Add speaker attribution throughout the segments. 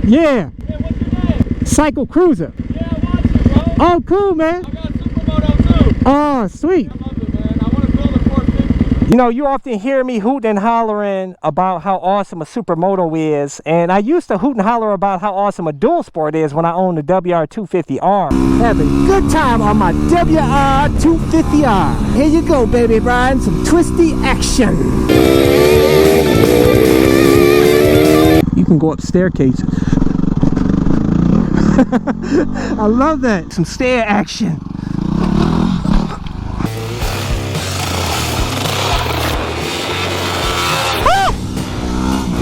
Speaker 1: Yeah.
Speaker 2: Yeah, what's your name?
Speaker 1: Cycle Cruiser.
Speaker 2: Yeah, I watch you, bro.
Speaker 1: Oh, cool, man.
Speaker 2: I got a Supermoto too.
Speaker 1: Oh, sweet.
Speaker 2: I love it, man. I want to build a 450.
Speaker 1: You know, you often hear me hooting and hollering about how awesome a Supermoto is, and I used to hoot and holler about how awesome a dual sport is when I owned the WR250R. Having a good time on my WR250R. Here you go, baby Brian, some twisty action. You can go up staircases. I love that. Some stair action.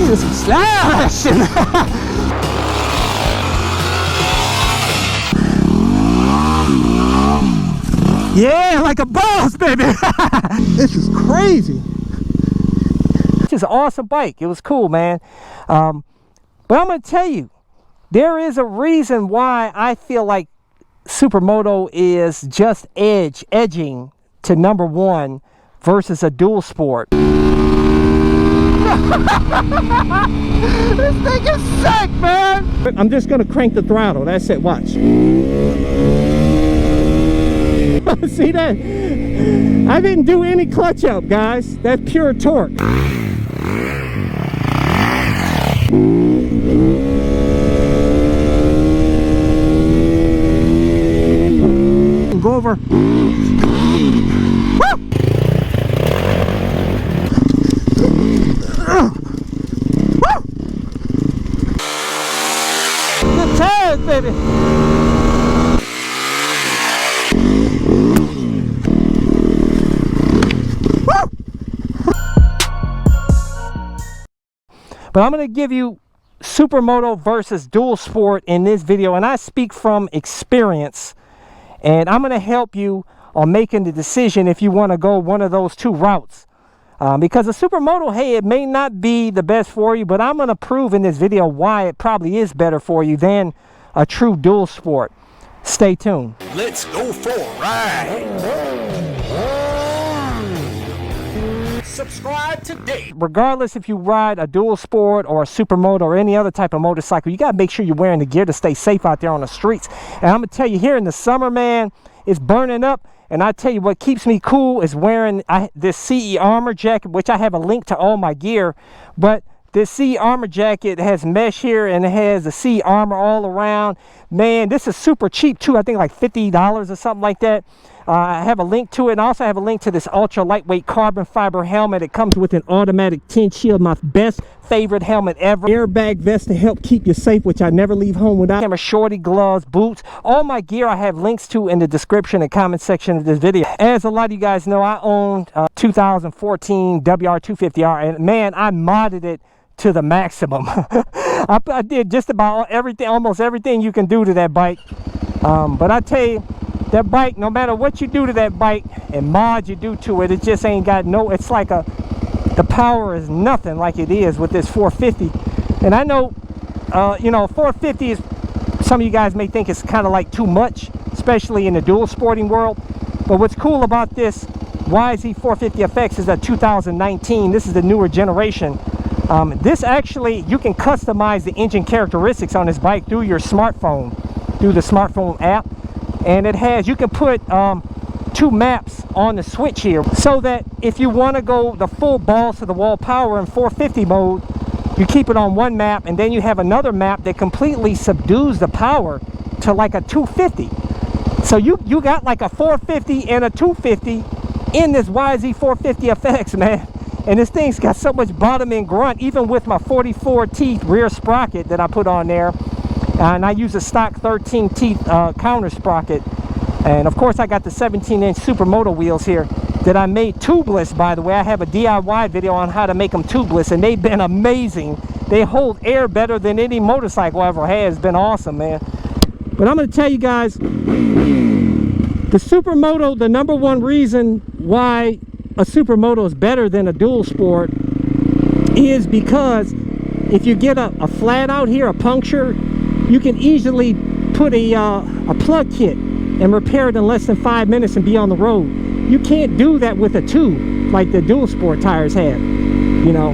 Speaker 1: Some slide action. Yeah, like a boss, baby. This is crazy. It's an awesome bike. It was cool, man. But I'm gonna tell you, there is a reason why I feel like Supermoto is just edging to #1 versus a dual sport. This thing is sick, man. I'm just gonna crank the throttle. That's it. Watch. See that? I didn't do any clutch up, guys. That's pure torque. Go over. Woo! Good tires, baby. Woo! But I'm going to give you Supermoto versus dual sport in this video, and I speak from experience, and I'm going to help you on making the decision if you want to go one of those two routes. Because a Supermoto, hey, it may not be the best for you, but I'm going to prove in this video why it probably is better for you than a true dual sport. Stay tuned.
Speaker 3: Let's go for a ride. Subscribe today.
Speaker 1: Regardless if you ride a dual sport or a Supermoto or any other type of motorcycle, you got to make sure you're wearing the gear to stay safe out there on the streets. And I'm going to tell you, here in the summer, man, it's burning up. And I tell you what keeps me cool is wearing this CE armor jacket, which I have a link to all my gear. But this CE armor jacket has mesh here and it has the CE armor all around. Man, this is super cheap too. I think like $50 or something like that. I have a link to it, and I also have a link to this ultra lightweight carbon fiber helmet. It comes with an automatic tint shield, my best favorite helmet ever. Airbag vest to help keep you safe, which I never leave home without. Camera shorty, gloves, boots, all my gear I have links to in the description and comment section of this video. As a lot of you guys know, I owned 2014 WR250R, and man, I modded it to the maximum. I did just about everything, almost everything you can do to that bike. But I tell you, that bike, no matter what you do to that bike and mod you do to it, it just ain't got no, it's like the power is nothing like it is with this 450. And I know, you know, 450 is, some of you guys may think it's kind of like too much, especially in the dual sporting world. But what's cool about this YZ450FX is a 2019. This is the newer generation. This actually, you can customize the engine characteristics on this bike through your smartphone, through the smartphone app. And it has, you can put 2 maps on the switch here, so that if you want to go the full balls to the wall power in 450 mode, you keep it on one map, and then you have another map that completely subdues the power to like a 250. So you got like a 450 and a 250 in this YZ450FX, man. And this thing's got so much bottom end grunt, even with my 44 teeth rear sprocket that I put on there. And I use a stock 13 teeth counter sprocket. And of course I got the 17-inch Supermoto wheels here that I made tubeless, by the way. I have a DIY video on how to make them tubeless, and they've been amazing. They hold air better than any motorcycle ever has. It's been awesome, man. But I'm going to tell you guys, the Supermoto, the #1 reason why a Supermoto is better than a dual sport is because if you get a flat out here, a puncture, you can easily put a plug kit and repair it in less than 5 minutes and be on the road. You can't do that with a tube like the dual sport tires have. You know,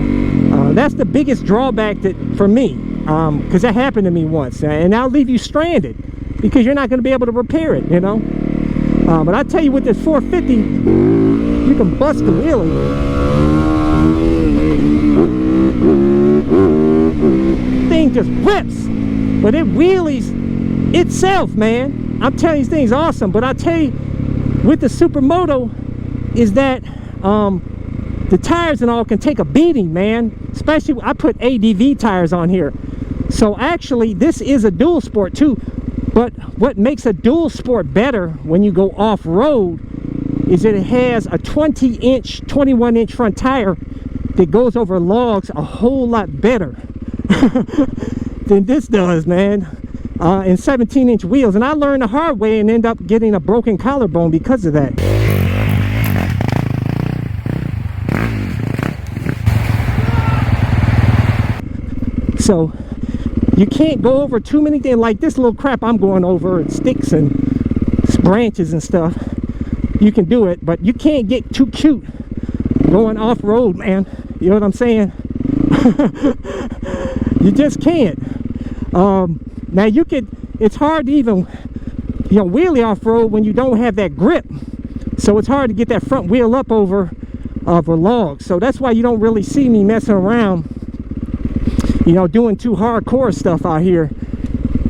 Speaker 1: that's the biggest drawback that for me. because that happened to me once, and I'll leave you stranded because you're not going to be able to repair it, you know. But I tell you, with this 450, you can bust the wheelie. Thing just rips, but it wheelies itself, man. I'm telling you, this thing's awesome. But I tell you, with the Supermoto, is that the tires and all can take a beating, man. Especially, I put ADV tires on here, so actually this is a dual sport too. But what makes a dual sport better when you go off-road is that it has a 20-inch, 21-inch front tire that goes over logs a whole lot better than this does, man. And 17-inch wheels. And I learned the hard way and end up getting a broken collarbone because of that. So you can't go over too many things like this little crap I'm going over, and sticks and branches and stuff. You can do it, but you can't get too cute going off-road, man. You know what I'm saying? You just can't. Now you could, it's hard to even, you know, wheelie off-road when you don't have that grip. So it's hard to get that front wheel up over a log. So that's why you don't really see me messing around, you know, doing too hardcore stuff out here.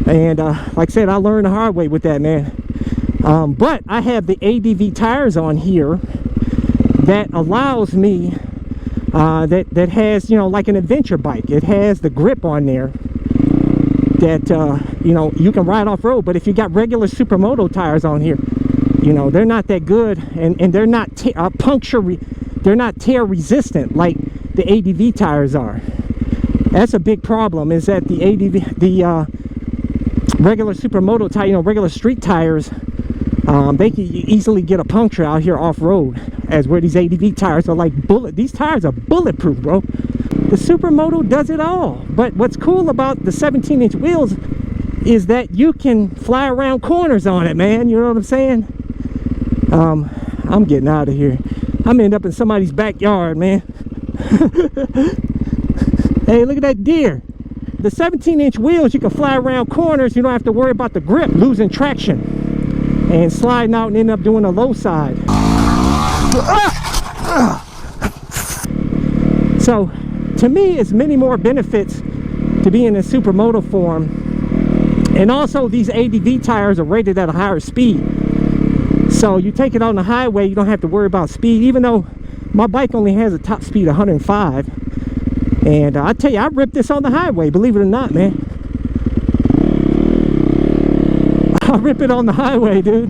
Speaker 1: And like I said, I learned the hard way with that, man. But I have the ADV tires on here that allows me, that has, you know, like an adventure bike. It has the grip on there that, you know, you can ride off-road. But if you got regular Supermoto tires on here, you know, they're not that good, and they're not they're not tear resistant like the ADV tires are. That's a big problem, is that the regular Supermoto tire, you know, regular street tires, they can easily get a puncture out here off-road, as where these ADV tires are like these tires are bulletproof, bro. The Supermoto does it all. But what's cool about the 17-inch wheels is that you can fly around corners on it, man. You know what I'm saying? I'm getting out of here. I'm ending up in somebody's backyard, man. Hey, look at that deer. The 17-inch wheels, you can fly around corners. You don't have to worry about the grip losing traction and sliding out and end up doing a low side. So to me, it's many more benefits to be in a Supermoto form. And also, these ADV tires are rated at a higher speed, so you take it on the highway, you don't have to worry about speed. Even though my bike only has a top speed of 105, and I tell you, I ripped this on the highway, believe it or not, man. I rip it on the highway, dude.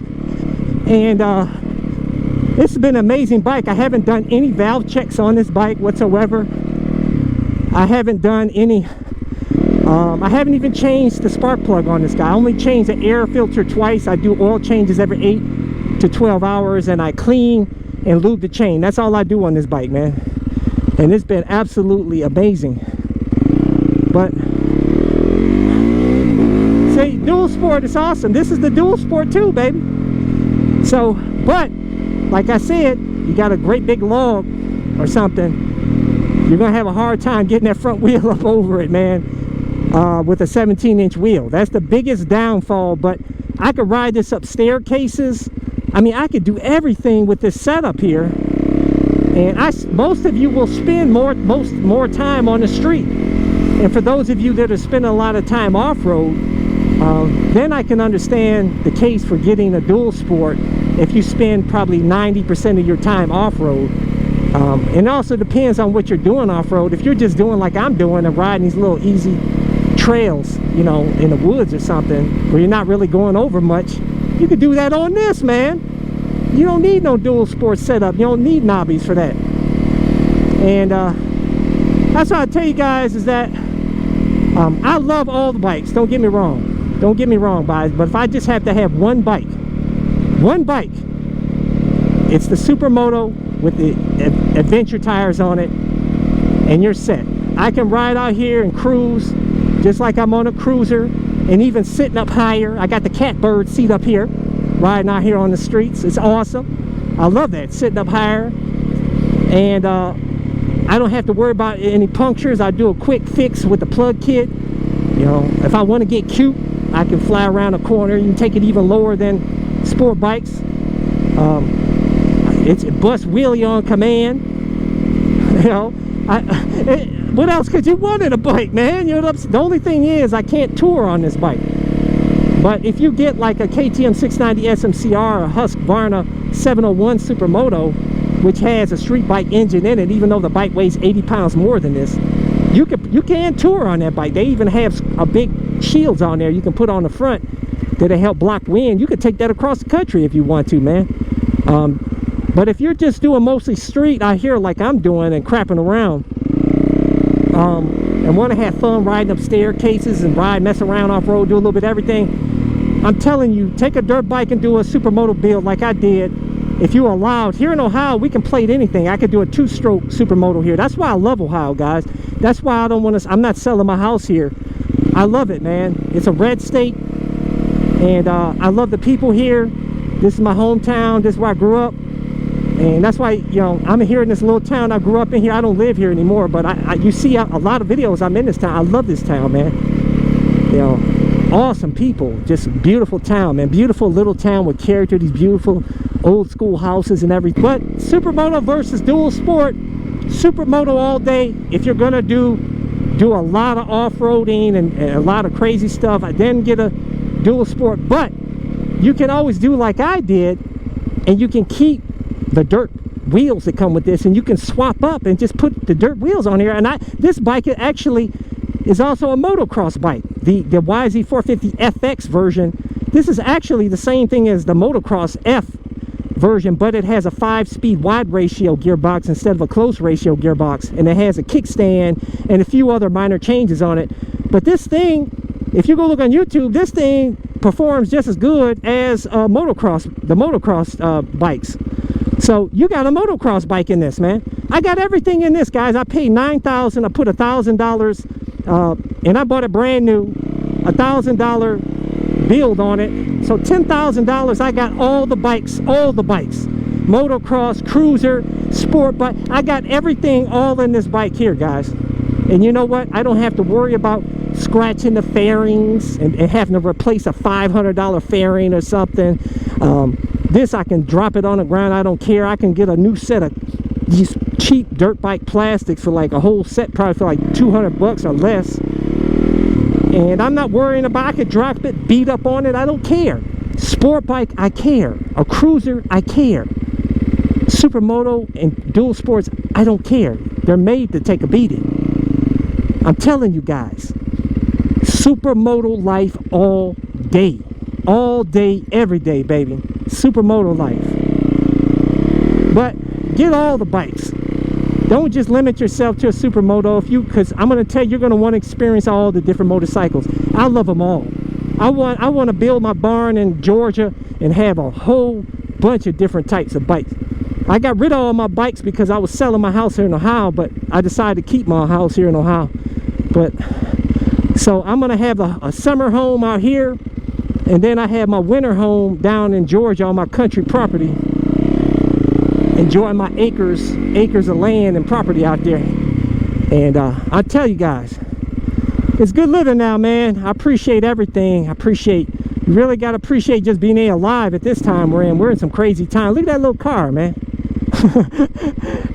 Speaker 1: And this has been an amazing bike. I haven't done any valve checks on this bike whatsoever. I haven't done any, I haven't even changed the spark plug on this guy. I only changed the air filter twice. I do oil changes every 8 to 12 hours, and I clean and lube the chain. That's all I do on this bike, man. And it's been absolutely amazing. But see, dual sport is awesome. This is the dual sport too, baby. So, but like I said, you got a great big log or something, you're gonna have a hard time getting that front wheel up over it, man, with a 17-inch wheel. That's the biggest downfall. But I could ride this up staircases. I mean, I could do everything with this setup here. And most of you will spend more time on the street. And for those of you that are spending a lot of time off-road, then I can understand the case for getting a dual sport if you spend probably 90% of your time off-road. And it also depends on what you're doing off-road. If you're just doing like I'm doing and riding these little easy trails, you know, in the woods or something, where you're not really going over much, you could do that on this, man. You don't need no dual sport setup. You don't need knobbies for that. And that's what I tell you guys, is that I love all the bikes. Don't get me wrong. Don't get me wrong, guys. But if I just have to have one bike, it's the Supermoto with the adventure tires on it, and you're set. I can ride out here and cruise just like I'm on a cruiser, and even sitting up higher. I got the catbird seat up here, riding out here on the streets. It's awesome. I love that, sitting up higher. And I don't have to worry about any punctures. I do a quick fix with the plug kit, You know, if I want to get cute, I can fly around a corner. You can take it even lower than sport bikes. It's bust wheelie on command. You know, what else could you want in a bike, man? You know, the only thing is I can't tour on this bike. But if you get like a KTM 690 SMCR, a Husqvarna 701 Supermoto, which has a street bike engine in it, even though the bike weighs 80 pounds more than this, you can tour on that bike. They even have a big shields on there you can put on the front that'll help block wind. You could take that across the country if you want to, man. But if you're just doing mostly street out here like I'm doing and crapping around, and want to have fun riding up staircases and mess around off-road, do a little bit of everything, I'm telling you, take a dirt bike and do a Supermoto build like I did. If you're allowed, here in Ohio, we can plate anything. I could do a 2-stroke Supermoto here. That's why I love Ohio, guys. That's why I don't want to, I'm not selling my house here. I love it, man. It's a red state, and I love the people here. This is my hometown. This is where I grew up. And that's why, you know, I'm here in this little town I grew up in here. I don't live here anymore, but you see a lot of videos I'm in this town. I love this town, man. You know, awesome people. Just beautiful town, man. Beautiful little town with character. These beautiful old school houses and everything. But Supermoto versus dual sport. Supermoto all day. If you're gonna do a lot of off-roading and a lot of crazy stuff, I then get a dual sport. But you can always do like I did, and you can keep the dirt wheels that come with this, and you can swap up and just put the dirt wheels on here. And this bike actually is also a motocross bike, the YZ450 FX version. This is actually the same thing as the motocross F version, but it has a 5-speed wide ratio gearbox instead of a close ratio gearbox, and it has a kickstand and a few other minor changes on it. But this thing, if you go look on YouTube, this thing performs just as good as the motocross bikes. So you got a motocross bike in this, man. I got everything in this, guys. I paid $9,000. I put $1,000, and I bought it brand new, $1,000 build on it. So $10,000. I got all the bikes, motocross, cruiser, sport bike. I got everything all in this bike here, guys. And you know what? I don't have to worry about scratching the fairings and having to replace a $500 fairing or something. This, I can drop it on the ground. I don't care. I can get a new set of these cheap dirt bike plastics for like a whole set, probably for like $200 or less. And I'm not worrying about, I could drop it, beat up on it. I don't care. Sport bike, I care. A cruiser, I care. Supermoto and dual sports, I don't care. They're made to take a beating. I'm telling you guys, Supermoto life all day. All day, every day, baby. Supermoto life. But get all the bikes. Don't just limit yourself to a Supermoto, because I'm going to tell you, you're going to want to experience all the different motorcycles. I love them all. I want to build my barn in Georgia and have a whole bunch of different types of bikes. I got rid of all my bikes because I was selling my house here in Ohio, but I decided to keep my house here in Ohio. But so I'm going to have a summer home out here, and then I have my winter home down in Georgia on my country property, enjoying my acres of land and property out there. And I tell you guys, it's good living now, man. I appreciate everything. You really got to appreciate just being alive at this time we're in. We're in some crazy time. Look at that little car, man.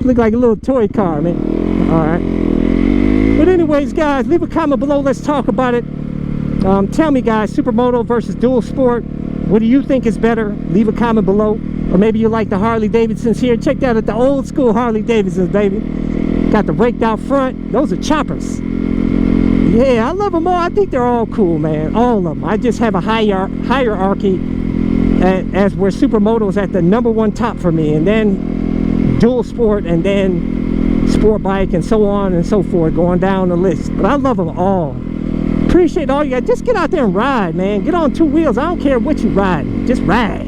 Speaker 1: Look like a little toy car, man. All right. But anyways, guys, leave a comment below. Let's talk about it. Tell me, guys, Supermoto versus dual sport, what do you think is better? Leave a comment below. Or maybe you like the Harley Davidsons here. Check that out, the old school Harley Davidsons, baby. Got the raked out front. Those are choppers. Yeah, I love them all. I think they're all cool, man. All of them. I just have a hierarchy as where Supermoto is at the #1 top for me, and then dual sport, and then sport bike, and so on and so forth, going down the list. But I love them all. Appreciate all you guys. Just get out there and ride, man. Get on 2 wheels. I don't care what you ride. Just ride.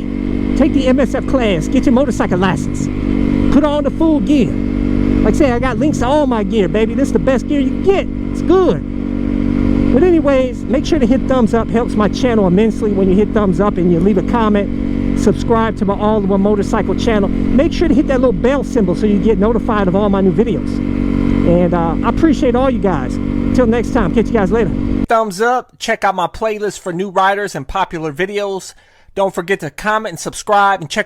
Speaker 1: Take the MSF class. Get your motorcycle license. Put on the full gear. Like I say, I got links to all my gear, baby. This is the best gear you can get. It's good. But anyways, make sure to hit thumbs up. Helps my channel immensely when you hit thumbs up and you leave a comment. Subscribe to my All in One Motorcycle channel. Make sure to hit that little bell symbol so you get notified of all my new videos. And I appreciate all you guys. Until next time, catch you guys later. thumbs up. Check out my playlist for new riders and popular videos. Don't forget to comment and subscribe and check